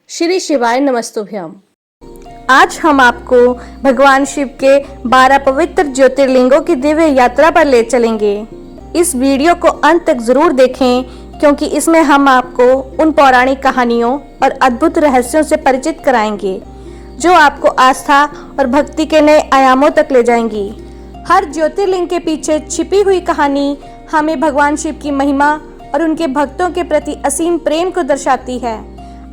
श्री शिवाय नमस्तुभ्यम। आज हम आपको भगवान शिव के 12 पवित्र ज्योतिर्लिंगों की दिव्य यात्रा पर ले चलेंगे। इस वीडियो को अंत तक जरूर देखें क्योंकि इसमें हम आपको उन पौराणिक कहानियों और अद्भुत रहस्यों से परिचित कराएंगे जो आपको आस्था और भक्ति के नए आयामों तक ले जाएंगी। हर ज्योतिर्लिंग के पीछे छिपी हुई कहानी हमें भगवान शिव की महिमा और उनके भक्तों के प्रति असीम प्रेम को दर्शाती है।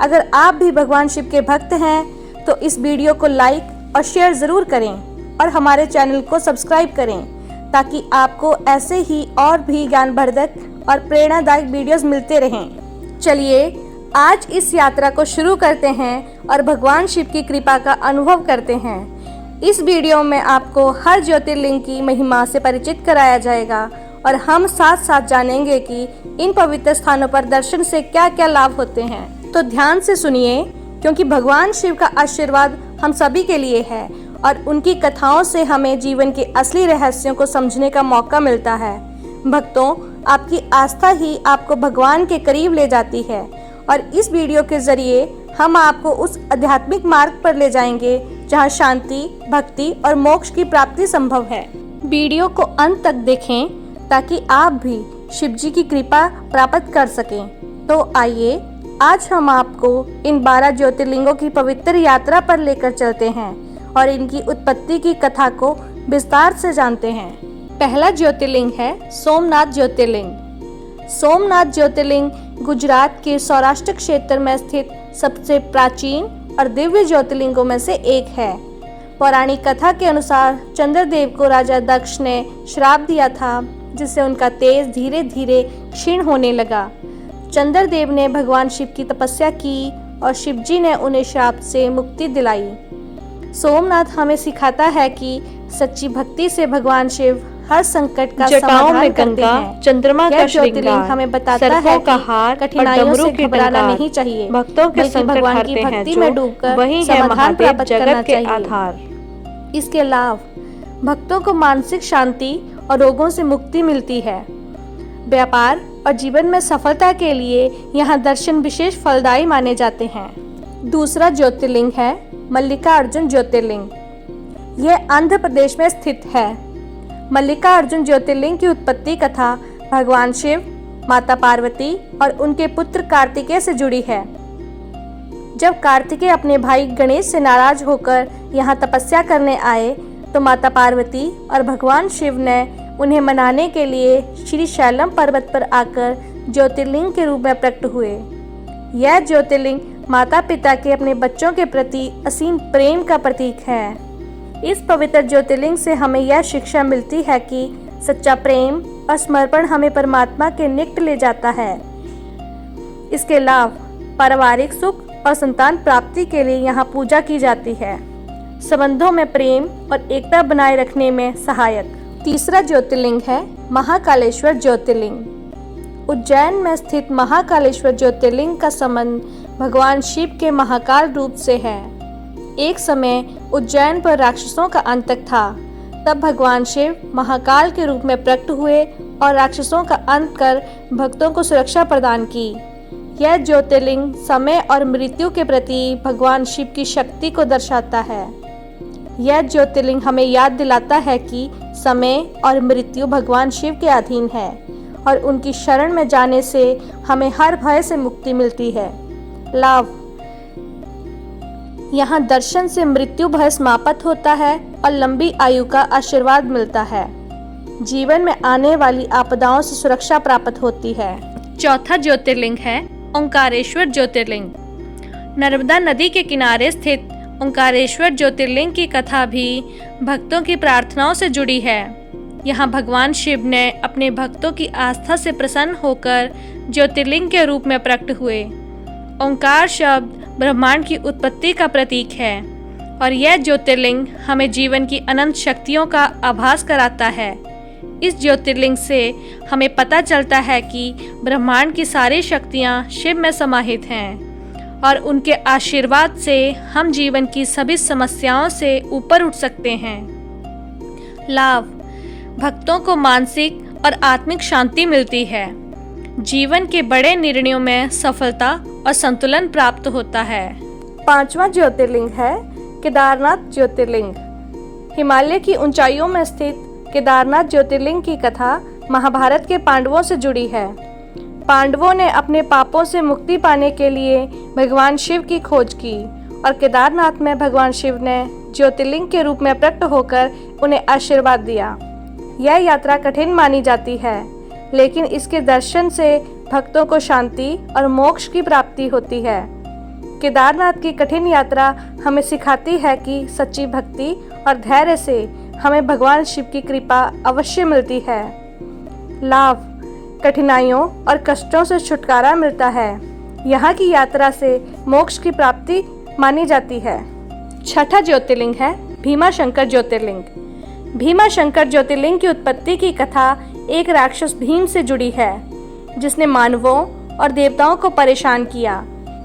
अगर आप भी भगवान शिव के भक्त हैं तो इस वीडियो को लाइक और शेयर जरूर करें और हमारे चैनल को सब्सक्राइब करें ताकि आपको ऐसे ही और भी ज्ञानवर्धक और प्रेरणादायक वीडियोस मिलते रहें। चलिए आज इस यात्रा को शुरू करते हैं और भगवान शिव की कृपा का अनुभव करते हैं। इस वीडियो में आपको हर ज्योतिर्लिंग की महिमा से परिचित कराया जाएगा और हम साथ साथ जानेंगे कि इन पवित्र स्थानों पर दर्शन से क्या क्या लाभ होते हैं। तो ध्यान से सुनिए क्योंकि भगवान शिव का आशीर्वाद हम सभी के लिए है और उनकी कथाओं से हमें जीवन के असली रहस्यों को समझने का मौका मिलता है। भक्तों, आपकी आस्था ही आपको भगवान के करीब ले जाती है और इस वीडियो के जरिए हम आपको उस आध्यात्मिक मार्ग पर ले जाएंगे जहां शांति, भक्ति और मोक्ष की प्राप्ति संभव है। वीडियो को अंत तक देखें ताकि आप भी शिव जी की कृपा प्राप्त कर सकें। तो आइए आज हम आपको इन 12 ज्योतिर्लिंगों की पवित्र यात्रा पर लेकर चलते हैं और इनकी उत्पत्ति की कथा को विस्तार से जानते हैं। पहला ज्योतिर्लिंग है सोमनाथ ज्योतिर्लिंग। सोमनाथ ज्योतिर्लिंग गुजरात के सौराष्ट्र क्षेत्र में स्थित सबसे प्राचीन और दिव्य ज्योतिर्लिंगों में से एक है। पौराणिक कथा के अनुसार चंद्रदेव को राजा दक्ष ने श्राप दिया था जिससे उनका तेज धीरे धीरे क्षीण होने लगा। चंद्रदेव ने भगवान शिव की तपस्या की और शिव जी ने उन्हें श्राप से मुक्ति दिलाई। सोमनाथ हमें सिखाता है कि सच्ची भक्ति से भगवान शिव हर संकट का समाधान करते हैं। चंद्रमा का ज्योतिर्लिंग हमें बताता है कि कठिनाइयों से घबराना नहीं चाहिए, भक्तों के बल्कि भगवान की भक्ति में डूबकर वही है समाधान प्राप्त करना जगत के चाहिए। आधार। इसके लाभ: भक्तों को मानसिक शांति और रोगों से मुक्ति मिलती है। व्यापार और जीवन में सफलता के लिए यहाँ दर्शन विशेष फलदायी माने जाते हैं। दूसरा ज्योतिर्लिंग है मल्लिकार्जुन ज्योतिर्लिंग। यह आंध्र प्रदेश में स्थित है। मल्लिकार्जुन ज्योतिर्लिंग की उत्पत्ति कथा भगवान शिव, माता पार्वती और उनके पुत्र कार्तिकेय से जुड़ी है। जब कार्तिकेय अपने भाई गणेश से नाराज होकर यहाँ तपस्या करने आए तो माता पार्वती और भगवान शिव ने उन्हें मनाने के लिए श्री शैलम पर्वत पर आकर ज्योतिर्लिंग के रूप में प्रकट हुए। यह ज्योतिर्लिंग माता पिता के अपने बच्चों के प्रति असीम प्रेम का प्रतीक है। इस पवित्र ज्योतिर्लिंग से हमें यह शिक्षा मिलती है कि सच्चा प्रेम और समर्पण हमें परमात्मा के निकट ले जाता है। इसके लाभ: पारिवारिक सुख और संतान प्राप्ति के लिए यहाँ पूजा की जाती है। संबंधों में प्रेम और एकता बनाए रखने में सहायक। तीसरा ज्योतिर्लिंग है महाकालेश्वर ज्योतिर्लिंग। उज्जैन में स्थित महाकालेश्वर ज्योतिर्लिंग का संबंध भगवान शिव के महाकाल रूप से है। एक समय उज्जैन पर राक्षसों का अंत था। तब भगवान शिव महाकाल के रूप में प्रकट हुए और राक्षसों का अंत कर भक्तों को सुरक्षा प्रदान की। यह ज्योतिर्लिंग समय और मृत्यु के प्रति भगवान शिव की शक्ति को दर्शाता है। यह ज्योतिर्लिंग हमें याद दिलाता है कि समय और मृत्यु भगवान शिव के अधीन है और उनकी शरण में जाने से हमें हर भय से मुक्ति मिलती है। लाभ: यहाँ दर्शन से मृत्यु भय समाप्त होता है और लंबी आयु का आशीर्वाद मिलता है। जीवन में आने वाली आपदाओं से सुरक्षा प्राप्त होती है। चौथा ज्योतिर्लिंग है ओंकारेश्वर ज्योतिर्लिंग। नर्मदा नदी के किनारे स्थित ओंकारेश्वर ज्योतिर्लिंग की कथा भी भक्तों की प्रार्थनाओं से जुड़ी है। यहाँ भगवान शिव ने अपने भक्तों की आस्था से प्रसन्न होकर ज्योतिर्लिंग के रूप में प्रकट हुए। ओंकार शब्द ब्रह्मांड की उत्पत्ति का प्रतीक है और यह ज्योतिर्लिंग हमें जीवन की अनंत शक्तियों का आभास कराता है। इस ज्योतिर्लिंग से हमें पता चलता है कि ब्रह्मांड की सारी शक्तियाँ शिव में समाहित हैं और उनके आशीर्वाद से हम जीवन की सभी समस्याओं से ऊपर उठ सकते हैं। लाभ: भक्तों को मानसिक और आत्मिक शांति मिलती है। जीवन के बड़े निर्णयों में सफलता और संतुलन प्राप्त होता है। पांचवा ज्योतिर्लिंग है केदारनाथ ज्योतिर्लिंग। हिमालय की ऊंचाइयों में स्थित केदारनाथ ज्योतिर्लिंग की कथा महाभारत के पांडवों से जुड़ी है। पांडवों ने अपने पापों से मुक्ति पाने के लिए भगवान शिव की खोज की और केदारनाथ में भगवान शिव ने ज्योतिर्लिंग के रूप में प्रकट होकर उन्हें आशीर्वाद दिया। यह यात्रा कठिन मानी जाती है, लेकिन इसके दर्शन से भक्तों को शांति और मोक्ष की प्राप्ति होती है। केदारनाथ की कठिन यात्रा हमें सिखाती है कि सच्ची भक्ति और धैर्य से हमें भगवान शिव की कृपा अवश्य मिलती है। लाभ, कठिनाइयों और कष्टों से छुटकारा मिलता है। यहाँ की यात्रा से मोक्ष की प्राप्ति मानी जाती है। छठा ज्योतिर्लिंग है भीमा शंकर ज्योतिर्लिंग। भीमा शंकर ज्योतिर्लिंग की उत्पत्ति की कथा एक राक्षस भीम से जुड़ी है, जिसने मानवों और देवताओं को परेशान किया।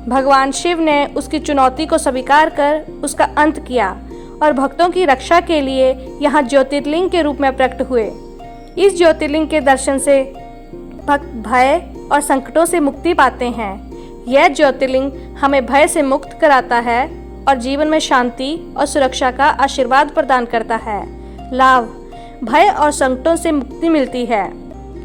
भगवान शिव ने उसकी चुनौती को स्वीकार कर उसका अंत किया और भक्तों की रक्षा के लिए यहाँ ज्योतिर्लिंग के रूप में प्रकट हुए। इस ज्योतिर्लिंग के दर्शन से भक्त भय और संकटों से मुक्ति पाते हैं। यह ज्योतिर्लिंग हमें भय से मुक्त कराता है और जीवन में शांति और सुरक्षा का आशीर्वाद प्रदान करता है। लाभ, भय और संकटों से मुक्ति मिलती है।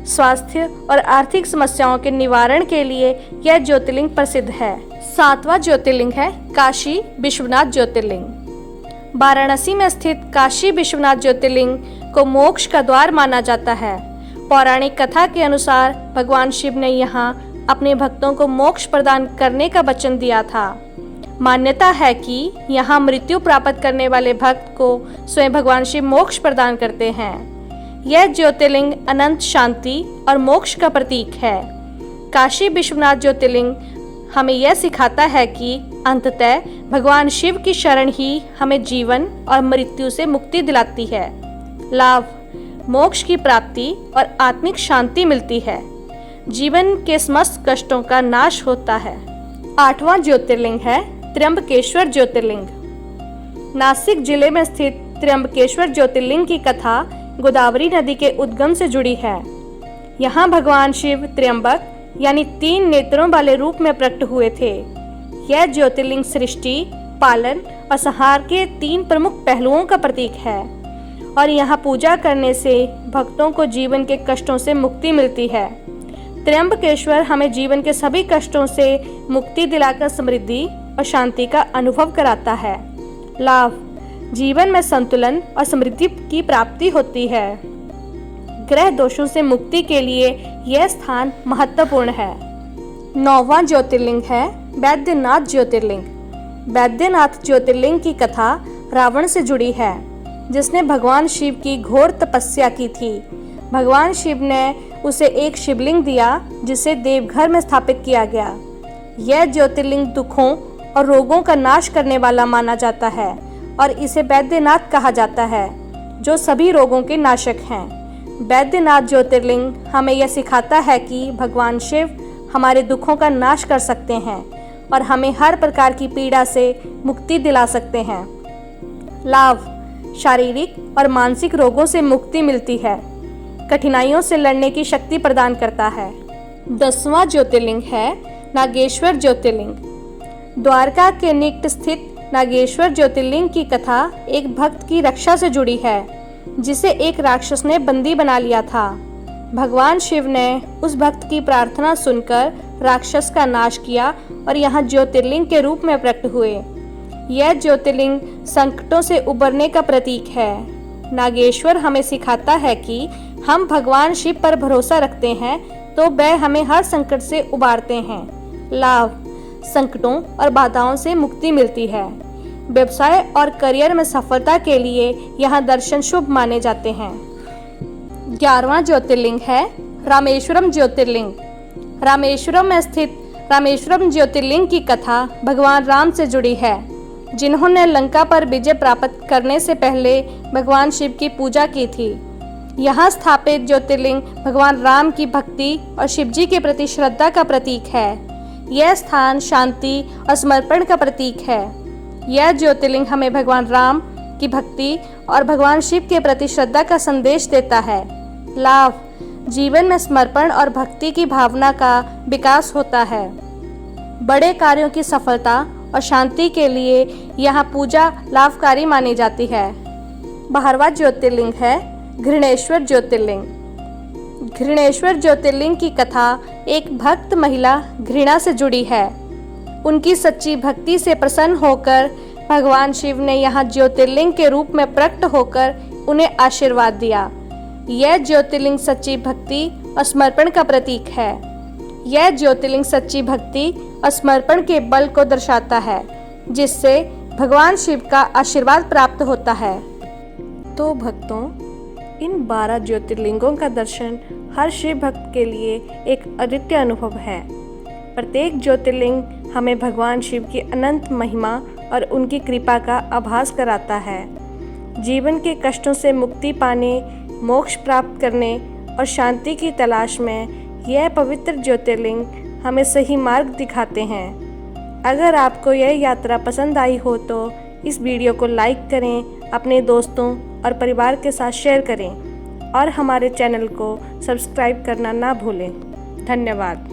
स्वास्थ्य और आर्थिक समस्याओं के निवारण के लिए यह ज्योतिर्लिंग प्रसिद्ध है। सातवां ज्योतिर्लिंग है काशी विश्वनाथ ज्योतिर्लिंग। वाराणसी में स्थित काशी विश्वनाथ ज्योतिर्लिंग को मोक्ष का द्वार माना जाता है। पौराणिक कथा के अनुसार भगवान शिव ने यहाँ अपने भक्तों को मोक्ष प्रदान करने का वचन दिया था। मान्यता है कि यहाँ मृत्यु प्राप्त करने वाले भक्त को स्वयं भगवान शिव मोक्ष प्रदान करते हैं। यह ज्योतिर्लिंग अनंत शांति और मोक्ष का प्रतीक है। काशी विश्वनाथ ज्योतिर्लिंग हमें यह सिखाता है कि अंततः भगवान शिव की शरण ही हमें जीवन और मृत्यु से मुक्ति दिलाती है। लाभ, मोक्ष की प्राप्ति और आत्मिक शांति मिलती है। जीवन के समस्त कष्टों का नाश होता है। आठवां ज्योतिर्लिंग है त्र्यंबकेश्वर ज्योतिर्लिंग। नासिक जिले में स्थित त्र्यंबकेश्वर ज्योतिर्लिंग की कथा गोदावरी नदी के उद्गम से जुड़ी है। यहाँ भगवान शिव त्र्यंबक यानी 3 नेत्रों वाले रूप में प्रकट हुए थे। यह ज्योतिर्लिंग सृष्टि, पालन और संहार के 3 प्रमुख पहलुओं का प्रतीक है और यहाँ पूजा करने से भक्तों को जीवन के कष्टों से मुक्ति मिलती है। त्र्यंबकेश्वर हमें जीवन के सभी कष्टों से मुक्ति दिलाकर समृद्धि और शांति का अनुभव कराता है। लाभ, जीवन में संतुलन और समृद्धि की प्राप्ति होती है। ग्रह दोषों से मुक्ति के लिए यह स्थान महत्वपूर्ण है। 9वां ज्योतिर्लिंग है वैद्यनाथ ज्योतिर्लिंग। वैद्यनाथ ज्योतिर्लिंग की कथा रावण से जुड़ी है, जिसने भगवान शिव की घोर तपस्या की थी। भगवान शिव ने उसे एक शिवलिंग दिया, जिसे देवघर में स्थापित किया गया। यह ज्योतिर्लिंग दुखों और रोगों का नाश करने वाला माना जाता है और इसे वैद्यनाथ कहा जाता है, जो सभी रोगों के नाशक हैं। वैद्यनाथ ज्योतिर्लिंग हमें यह सिखाता है कि भगवान शिव हमारे दुखों का नाश कर सकते हैं और हमें हर प्रकार की पीड़ा से मुक्ति दिला सकते हैं। लाभ, शारीरिक और मानसिक रोगों से मुक्ति मिलती है। कठिनाइयों से लड़ने की शक्ति प्रदान करता है। 10वां ज्योतिर्लिंग है नागेश्वर ज्योतिर्लिंग। द्वारका के निकट स्थित नागेश्वर ज्योतिर्लिंग की कथा एक भक्त की रक्षा से जुड़ी है, जिसे एक राक्षस ने बंदी बना लिया था। भगवान शिव ने उस भक्त की प्रार्थना सुनकर राक्षस का नाश किया और यहाँ ज्योतिर्लिंग के रूप में प्रकट हुए। यह ज्योतिर्लिंग संकटों से उबरने का प्रतीक है। नागेश्वर हमें सिखाता है कि हम भगवान शिव पर भरोसा रखते हैं तो वह हमें हर संकट से उबारते हैं। लाभ, संकटों और बाधाओं से मुक्ति मिलती है। व्यवसाय और करियर में सफलता के लिए यहाँ दर्शन शुभ माने जाते हैं। 11वां ज्योतिर्लिंग है रामेश्वरम ज्योतिर्लिंग। रामेश्वरम में स्थित रामेश्वरम ज्योतिर्लिंग की कथा भगवान राम से जुड़ी है, जिन्होंने लंका पर विजय प्राप्त करने से पहले भगवान शिव की पूजा की थी। यहाँ स्थापित ज्योतिर्लिंग भगवान राम की भक्ति और शिवजी के प्रति श्रद्धा का प्रतीक है। यह स्थान शांति और समर्पण का प्रतीक है। यह ज्योतिर्लिंग हमें भगवान राम की भक्ति और भगवान शिव के प्रति श्रद्धा का संदेश देता है। लाभ, जीवन में समर्पण और भक्ति की भावना का विकास होता है। बड़े कार्यों की सफलता और शांति के लिए यहाँ पूजा लाभकारी मानी जाती है। 12वां ज्योतिर्लिंग है घृणेश्वर ज्योतिर्लिंग। घृणेश्वर ज्योतिर्लिंग की कथा एक भक्त महिला घृणा से जुड़ी है। उनकी सच्ची भक्ति से प्रसन्न होकर भगवान शिव ने यहाँ ज्योतिर्लिंग के रूप में प्रकट होकर उन्हें आशीर्वाद दिया। यह ज्योतिर्लिंग सच्ची भक्ति और समर्पण का प्रतीक है। यह ज्योतिर्लिंग सच्ची भक्ति और समर्पण के बल को दर्शाता है, जिससे भगवान शिव का आशीर्वाद प्राप्त होता है। तो भक्तों, इन 12 ज्योतिर्लिंगों का दर्शन हर शिव भक्त के लिए एक अद्वितीय अनुभव है। प्रत्येक ज्योतिर्लिंग हमें भगवान शिव की अनंत महिमा और उनकी कृपा का आभास कराता है। जीवन के कष्टों से मुक्ति पाने, मोक्ष प्राप्त करने और शांति की तलाश में यह पवित्र ज्योतिर्लिंग हमें सही मार्ग दिखाते हैं। अगर आपको यह यात्रा पसंद आई हो तो इस वीडियो को लाइक करें, अपने दोस्तों और परिवार के साथ शेयर करें और हमारे चैनल को सब्सक्राइब करना ना भूलें। धन्यवाद।